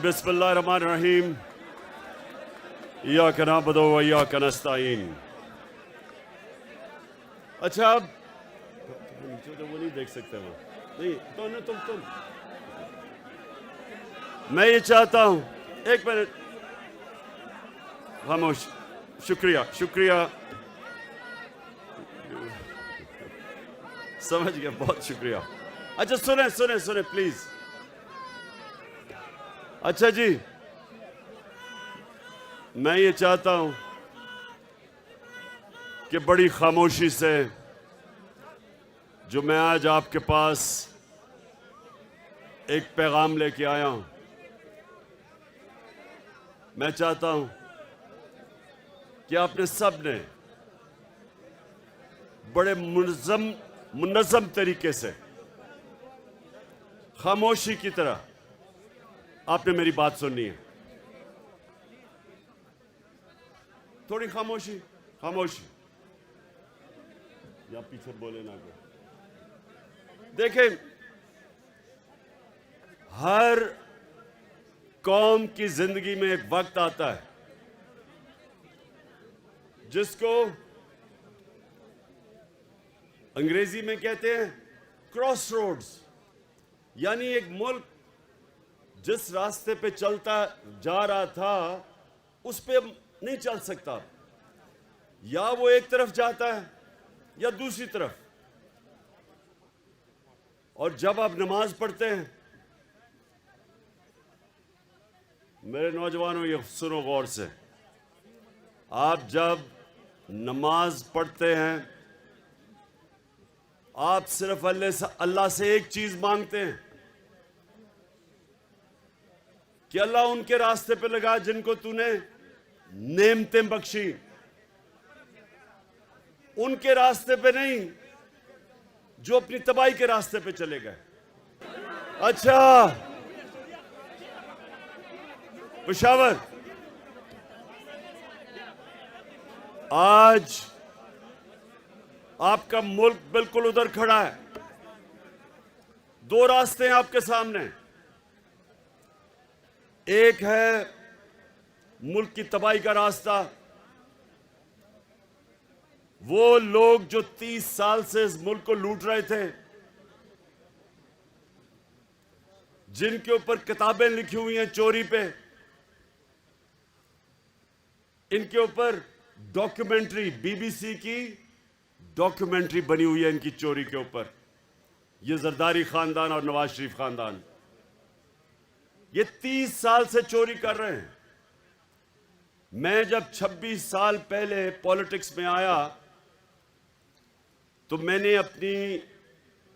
बिस्मिल्लाहिर्रहमानिर्रहीम। इय्याका नअबुदु व इय्याका नस्तईन। अच्छा, अब नीचे तो वो नहीं देख सकते वो नहीं तो तुम मैं ये चाहता हूं, एक मिनट खामोश। शुक्रिया शुक्रिया, समझ गया, बहुत शुक्रिया। अच्छा सुने सुने सुने प्लीज। अच्छा जी, मैं ये चाहता हूं कि बड़ी खामोशी से जो मैं आज आपके पास एक पैगाम लेके आया हूं, मैं चाहता हूं कि आपने सब ने बड़े मुनज़्ज़म तरीके से खामोशी की तरह आपने मेरी बात सुननी है। थोड़ी खामोशी खामोशी, या पीछे बोले ना को। देखें, हर कौम की जिंदगी में एक वक्त आता है जिसको अंग्रेजी में कहते हैं क्रॉस रोड्स, यानी एक मुल्क जिस रास्ते पे चलता जा रहा था उस पे नहीं चल सकता, या वो एक तरफ जाता है या दूसरी तरफ। और जब आप नमाज पढ़ते हैं, मेरे नौजवानों ये सुनो गौर से, आप जब नमाज पढ़ते हैं आप सिर्फ अल्लाह से एक चीज मांगते हैं कि अल्लाह उनके रास्ते पे लगा जिनको तूने नेमतें बख्शी, उनके रास्ते पे नहीं जो अपनी तबाही के रास्ते पे चले गए। अच्छा पेशावर, आज आपका मुल्क बिल्कुल उधर खड़ा है। दो रास्ते हैं आपके सामने, एक है मुल्क की तबाही का रास्ता। वो लोग जो 30 साल से इस मुल्क को लूट रहे थे, जिनके ऊपर किताबें लिखी हुई हैं चोरी पे, इनके ऊपर डॉक्यूमेंट्री, बीबीसी की डॉक्यूमेंट्री बनी हुई है इनकी चोरी के ऊपर। ये जरदारी खानदान और नवाज शरीफ खानदान, ये 30 साल से चोरी कर रहे हैं। मैं जब 26 साल पहले पॉलिटिक्स में आया तो मैंने अपनी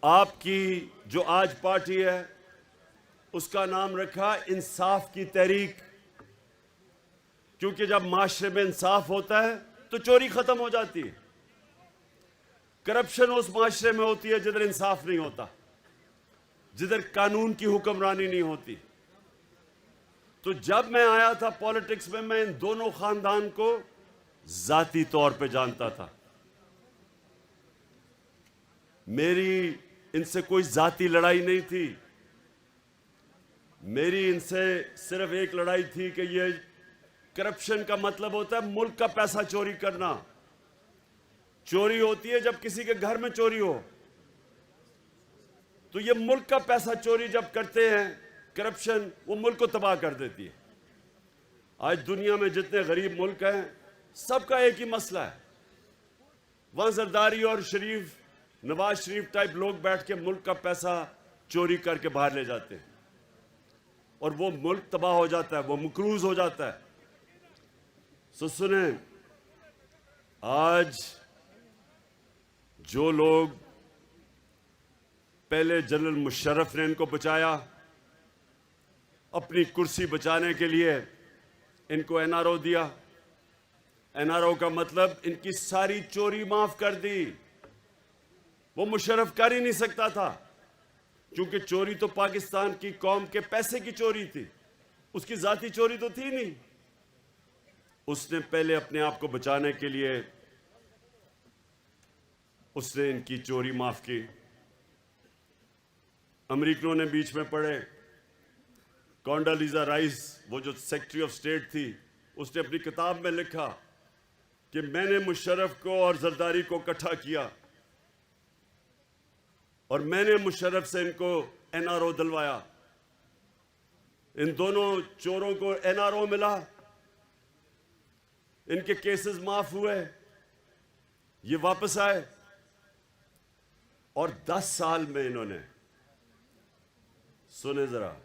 आपकी जो आज पार्टी है उसका नाम रखा इंसाफ की तहरीक, क्योंकि जब माशरे में इंसाफ होता है तो चोरी खत्म हो जाती है। करप्शन उस माशरे में होती है जिधर इंसाफ नहीं होता, जिधर कानून की हुक्मरानी नहीं होती। तो जब मैं आया था पॉलिटिक्स में, मैं इन दोनों खानदान को जाती तौर पे जानता था। मेरी इनसे कोई जाती लड़ाई नहीं थी, मेरी इनसे सिर्फ एक लड़ाई थी कि ये करप्शन का मतलब होता है मुल्क का पैसा चोरी करना। चोरी होती है जब किसी के घर में चोरी हो, तो ये मुल्क का पैसा चोरी जब करते हैं करप्शन, वो मुल्क को तबाह कर देती है। आज दुनिया में जितने गरीब मुल्क हैं सबका एक ही मसला है, वहां जरदारी और शरीफ, नवाज शरीफ टाइप लोग बैठ के मुल्क का पैसा चोरी करके बाहर ले जाते हैं और वो मुल्क तबाह हो जाता है, वो मकरूज हो जाता है। सो सुने, आज जो लोग पहले जनरल मुशर्रफ ने इनको बचाया, अपनी कुर्सी बचाने के लिए इनको एनआरओ दिया। एनआरओ का मतलब इनकी सारी चोरी माफ कर दी। वो मुशर्रफ कर ही नहीं सकता था, क्योंकि चोरी तो पाकिस्तान की कौम के पैसे की चोरी थी, उसकी जाती चोरी तो थी नहीं। उसने पहले अपने आप को बचाने के लिए उसने इनकी चोरी माफ की। अमेरिकनों ने बीच में पड़े, कॉन्डोलीजा राइस, वो जो सेक्रेटरी ऑफ स्टेट थी, उसने अपनी किताब में लिखा कि मैंने मुशर्रफ को और जरदारी को इकट्ठा किया और मैंने मुशर्रफ से इनको एनआरओ दिलवाया। इन दोनों चोरों को एनआरओ मिला, इनके केसेस माफ हुए, ये वापस आए और 10 साल में इन्होंने, सुने जरा,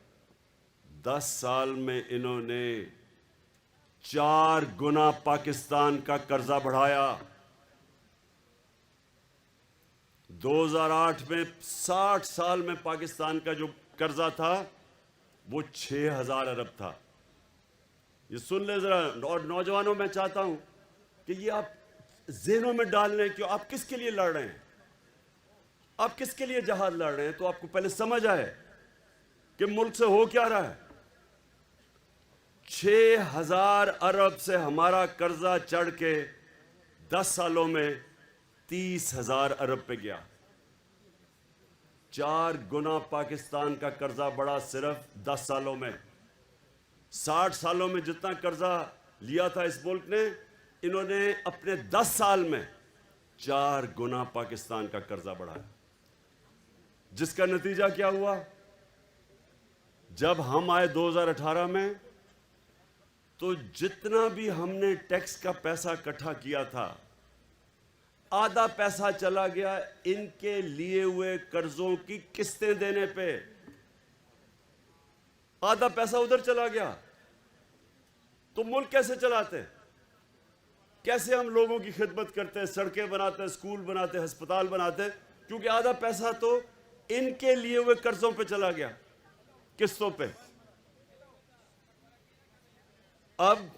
10 साल में इन्होंने 4 गुना पाकिस्तान का कर्जा बढ़ाया। 2008 में 60 साल में पाकिस्तान का जो कर्जा था वो 6000 अरब था। ये सुन ले जरा, और नौजवानों मैं चाहता हूं कि ये आप ज़हनों में डाल लें कि आप किसके लिए लड़ रहे हैं, आप किसके लिए जहाद लड़ रहे हैं, तो आपको पहले समझ आए कि मुल्क से हो क्या रहा है। 6000 अरब से हमारा कर्जा चढ़ के 10 सालों में 30,000 अरब पे गया। 4 गुना पाकिस्तान का कर्जा बढ़ा सिर्फ 10 सालों में। 60 सालों में जितना कर्जा लिया था इस मुल्क ने, इन्होंने अपने 10 साल में 4 गुना पाकिस्तान का कर्जा बढ़ाया। जिसका नतीजा क्या हुआ, जब हम आए 2018 में, तो जितना भी हमने टैक्स का पैसा इकट्ठा किया था, आधा पैसा चला गया इनके लिए हुए कर्जों की किस्तें देने पे। आधा पैसा उधर चला गया। तो मुल्क कैसे चलाते हैं, कैसे हम लोगों की खिदमत करते हैं, सड़कें बनाते हैं, स्कूल बनाते हैं, अस्पताल बनाते हैं, क्योंकि आधा पैसा तो इनके लिए हुए कर्जों पे चला गया, किस्तों पे। अब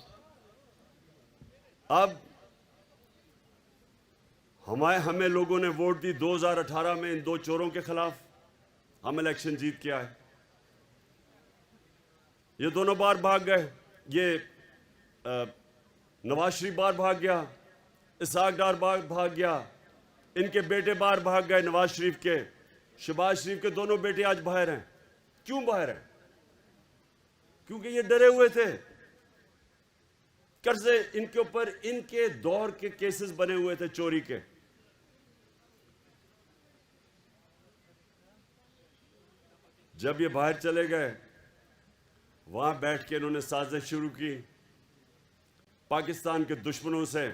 हमें लोगों ने वोट दी 2018 में इन 2 चोरों के खिलाफ, हम इलेक्शन जीत के आए। ये दोनों बार भाग गए, ये नवाज शरीफ बार भाग गया, इसहाक डार बार भाग गया, इनके बेटे बार भाग गए, नवाज शरीफ के, शहबाज शरीफ के दोनों बेटे आज बाहर हैं। क्यों बाहर हैं? क्योंकि ये डरे हुए थे। कर्जे इनके ऊपर, इनके दौर के केसेस बने हुए थे चोरी के। जब ये बाहर चले गए, वहां बैठ के इन्होंने साजिश शुरू की पाकिस्तान के दुश्मनों से,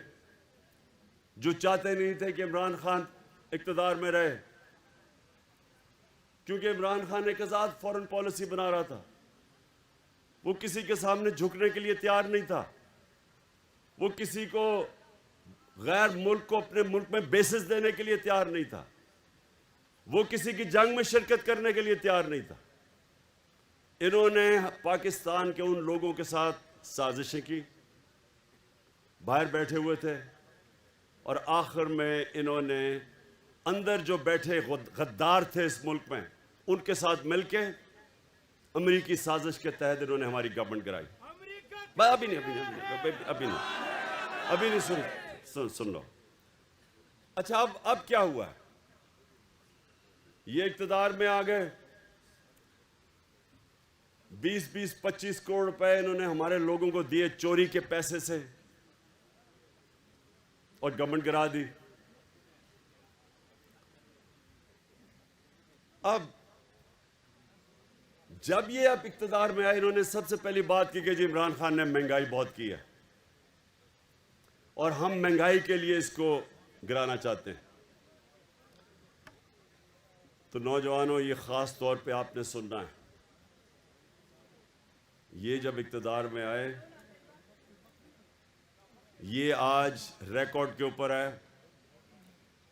जो चाहते नहीं थे कि इमरान खान इक्तदार में रहे, क्योंकि इमरान खान एक आजाद फॉरेन पॉलिसी बना रहा था। वो किसी के सामने झुकने के लिए तैयार नहीं था। वो किसी को, गैर मुल्क को अपने मुल्क में बेसिस देने के लिए तैयार नहीं था। वो किसी की जंग में शिरकत करने के लिए तैयार नहीं था। इन्होंने पाकिस्तान के उन लोगों के साथ साजिशें की, बाहर बैठे हुए थे, और आखिर में इन्होंने अंदर जो बैठे गद्दार थे इस मुल्क में, उनके साथ मिलके अमेरिकी साजिश के तहत इन्होंने हमारी गवर्नमेंट गिराई। अभी नहीं सुन लो। अच्छा, अब क्या हुआ? ये इक्तदार में आ गए, 20-25 करोड़ रुपए इन्होंने हमारे लोगों को दिए चोरी के पैसे से, और गवर्नमेंट गिरा दी। अब जब ये अब इक्तदार में आए, इन्होंने सबसे पहली बात की कि जी इमरान खान ने महंगाई बहुत की है और हम महंगाई के लिए इसको गिराना चाहते हैं। तो नौजवानों, ये खास तौर पे आपने सुनना है, ये जब इक्तदार में आए, ये आज रिकॉर्ड के ऊपर है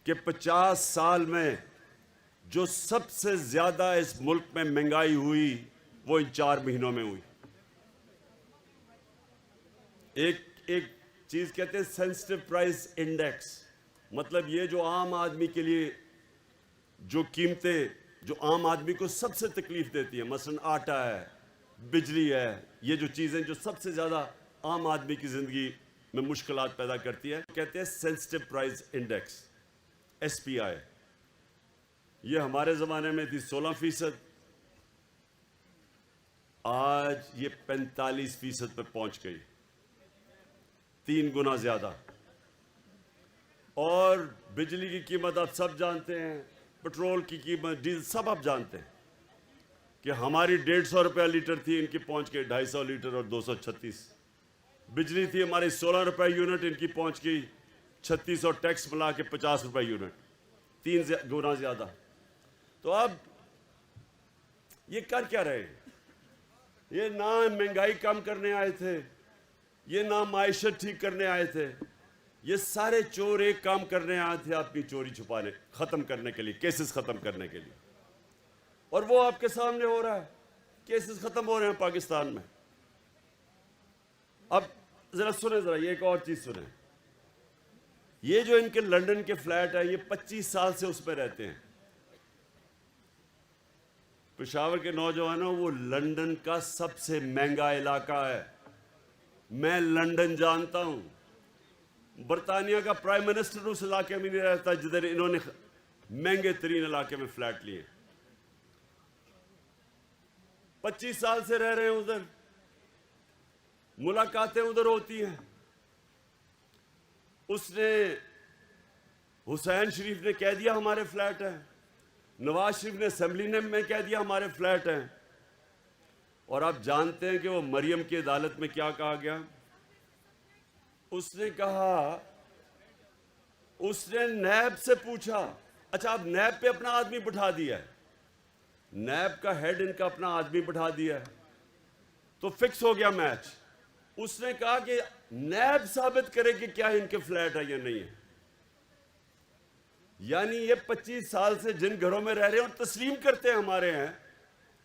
कि 50 साल में जो सबसे ज्यादा इस मुल्क में महंगाई हुई वो इन 4 महीनों में हुई। एक चीज कहते हैं सेंसिटिव प्राइस इंडेक्स, मतलब ये जो आम आदमी के लिए जो कीमतें, जो आम आदमी को सबसे तकलीफ देती है, मसलन आटा है, बिजली है, ये जो चीजें जो सबसे ज्यादा आम आदमी की जिंदगी में मुश्किलात पैदा करती है, कहते हैं सेंसिटिव प्राइस इंडेक्स, SPI। ये हमारे ज़माने में थी 16%, आज ये 45% पे पहुंच गई, 3 गुना ज्यादा। और बिजली की कीमत आप सब जानते हैं, पेट्रोल की कीमत, डीजल सब आप जानते हैं कि हमारी 150 रुपया लीटर थी, इनकी पहुंच गई 250 लीटर और 236। बिजली थी हमारी 16 रुपये यूनिट, इनकी पहुंच गई 36 और टैक्स मिला के 50 रुपये यूनिट, 3 गुना ज्यादा। तो अब ये कर क्या रहे हैं? ये ना महंगाई कम करने आए थे, ये ना माइशत ठीक करने आए थे, ये सारे चोर एक काम करने आए थे, आपकी चोरी छुपाने, खत्म करने के लिए, केसेस खत्म करने के लिए। और वो आपके सामने हो रहा है, केसेस खत्म हो रहे हैं पाकिस्तान में। अब जरा सुने, जरा ये एक और चीज सुने। ये जो इनके लंदन के फ्लैट है, ये 25 साल से उसमें रहते हैं। पेशावर के नौजवानों, वो लंदन का सबसे महंगा इलाका है। मैं लंदन जानता हूं। बरतानिया का प्राइम मिनिस्टर उस इलाके में नहीं रहता जिधर इन्होंने महंगे तरीन इलाके में फ्लैट लिए। 25 साल से रह रहे हैं उधर, मुलाकातें उधर होती हैं। उसने, हुसैन शरीफ ने कह दिया हमारे फ्लैट है, नवाज शरीफ ने असेंबली में कह दिया हमारे फ्लैट हैं। और आप जानते हैं कि वो मरियम की अदालत में क्या कहा गया? उसने कहा, उसने नैब से पूछा, अच्छा अब नैब पे अपना आदमी बिठा दिया है, नैब का हेड इनका अपना आदमी बिठा दिया है, तो फिक्स हो गया मैच। उसने कहा कि नैब साबित करे कि क्या इनके फ्लैट है या नहीं है। यानी ये 25 साल से जिन घरों में रह रहे हैं और तस्लीम करते हैं हमारे हैं,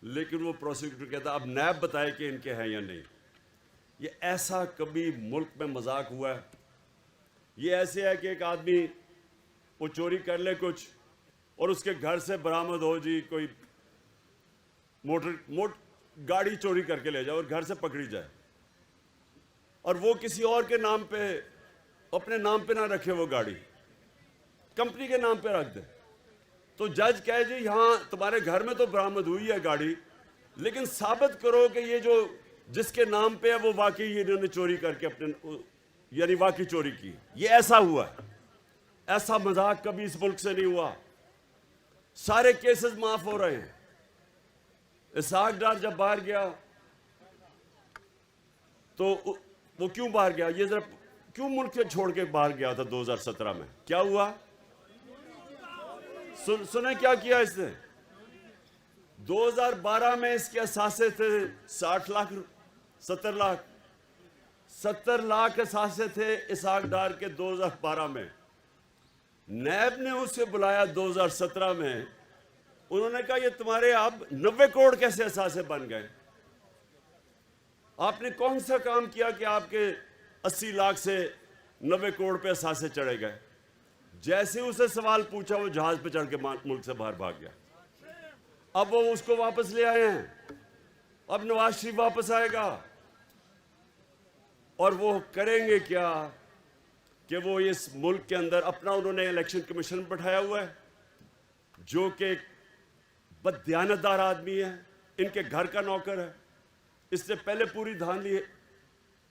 लेकिन वो प्रोसिक्यूटर कहता अब नैब बताए कि इनके हैं या नहीं। ये ऐसा कभी मुल्क में मजाक हुआ है? ये ऐसे है कि एक आदमी वो चोरी कर ले कुछ और उसके घर से बरामद हो जी कोई गाड़ी चोरी करके ले जाए और घर से पकड़ी जाए, और वो किसी और के नाम पे, अपने नाम पे ना रखे, वो गाड़ी कंपनी के नाम पे रख दे, तो जज कहे जी यहां तुम्हारे घर में तो बरामद हुई है गाड़ी, लेकिन साबित करो कि ये जो जिसके नाम पे है वो वाकई इन्होंने चोरी करके अपने, यानी वाकई चोरी की। ये ऐसा हुआ है। ऐसा मजाक कभी इस मुल्क से नहीं हुआ। सारे केसेस माफ हो रहे हैं। इसहाक डार जब बाहर गया तो वो क्यों बाहर गया? ये जरा क्यों मुल्क से छोड़ के बाहर गया था 2017 में? क्या हुआ? सुने क्या किया इसने? 2012 में इसके असासे थे 60 लाख, 70 लाख असासे थे इसहाक डार के 2012 में। नैब ने उसे बुलाया 2017 में, उन्होंने कहा ये तुम्हारे अब 90 करोड़ कैसे असासे बन गए? आपने कौन सा काम किया कि आपके 80 लाख से 90 करोड़ पे असासे चढ़े गए? जैसे उसे सवाल पूछा वो जहाज पे चढ़ के मुल्क से बाहर भाग गया। अब वो उसको वापस ले आए हैं, अब नवाज शरीफ वापस आएगा और वो करेंगे क्या कि वो इस मुल्क के अंदर अपना, उन्होंने इलेक्शन कमीशन बैठाया हुआ है जो कि बददियानतदार आदमी है, इनके घर का नौकर है। इससे पहले पूरी धांधली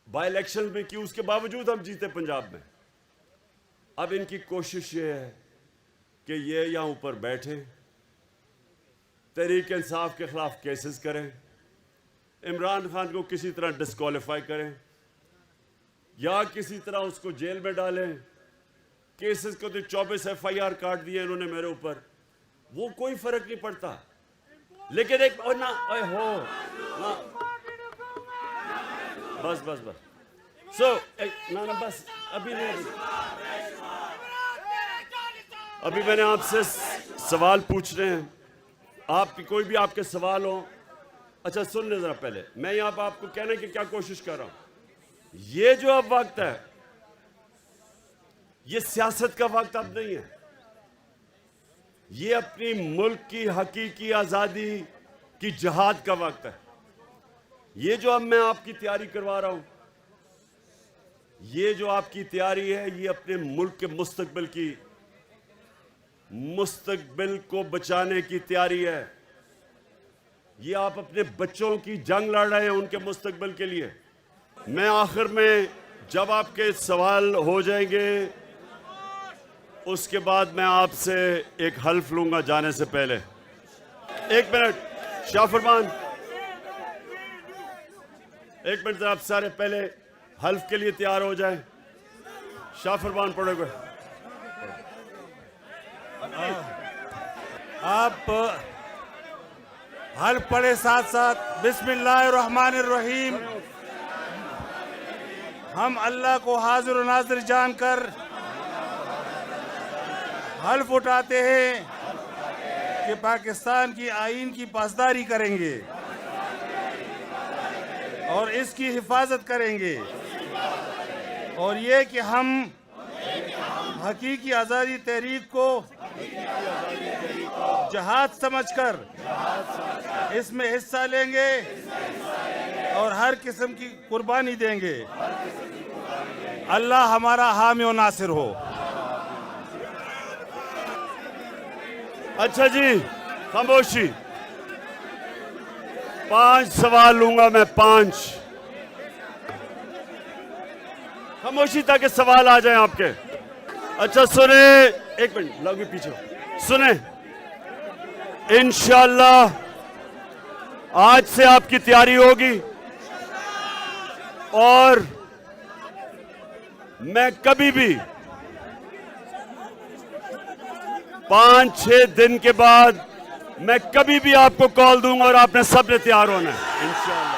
बाई इलेक्शन में की, उसके बावजूद हम जीते पंजाब में। अब इनकी कोशिश ये है कि ये यहां ऊपर बैठे, तहरीक इंसाफ के खिलाफ केसेस करें, इमरान खान को किसी तरह डिस्क्वालीफाई करें या किसी तरह उसको जेल में डालें। केसेस को तो 24 FIR काट दिए इन्होंने मेरे ऊपर, वो कोई फर्क नहीं पड़ता। लेकिन एक और ना हो ना, बस बस बस ना बस अभी नहीं, अभी मैंने आपसे सवाल पूछ रहे हैं, आपकी कोई भी आपके सवाल हो। अच्छा सुन ले जरा, पहले मैं यहां पर आपको कहने की क्या कोशिश कर रहा हूं, ये जो अब वक्त है ये सियासत का वक्त अब नहीं है, ये अपनी मुल्क की हकीकी आजादी की जिहाद का वक्त है। ये जो अब मैं आपकी तैयारी करवा रहा हूं, ये जो आपकी तैयारी है, ये अपने मुल्क के मुस्तकबिल को बचाने की तैयारी है। ये आप अपने बच्चों की जंग लड़ रहे हैं उनके मुस्तकबिल के लिए। मैं आखिर में जब आपके सवाल हो जाएंगे उसके बाद मैं आपसे एक हल्फ लूंगा जाने से पहले। एक मिनट शाह फरमान, एक मिनट आप सारे पहले हल्फ के लिए तैयार हो जाएं। शाह फरमान पढ़ोगे आप हल्फ पढ़े साथ साथ बिस्मिल्लाहिर्रहमानिर्रहीम। हम अल्लाह को हाजिर नाजिर जानकर हल्फ उठाते हैं कि पाकिस्तान की आईन की पासदारी करेंगे और इसकी हिफाजत करेंगे, और ये कि हम हकीकी आज़ादी तहरीक को जहाद समझकर इसमें हिस्सा लेंगे और हर किस्म की कुर्बानी देंगे। अल्लाह हमारा हामी और नासिर हो। अच्छा जी, खामोशी। 5 सवाल लूंगा मैं, 5। खामोशी ताकि सवाल आ जाए आपके। अच्छा सुने, एक मिनट लगे पीछे सुने। इंशाअल्लाह आज से आपकी तैयारी होगी और मैं कभी भी 5-6 दिन के बाद मैं कभी भी आपको कॉल दूंगा और आपने सबने तैयार होना है इंशाअल्लाह।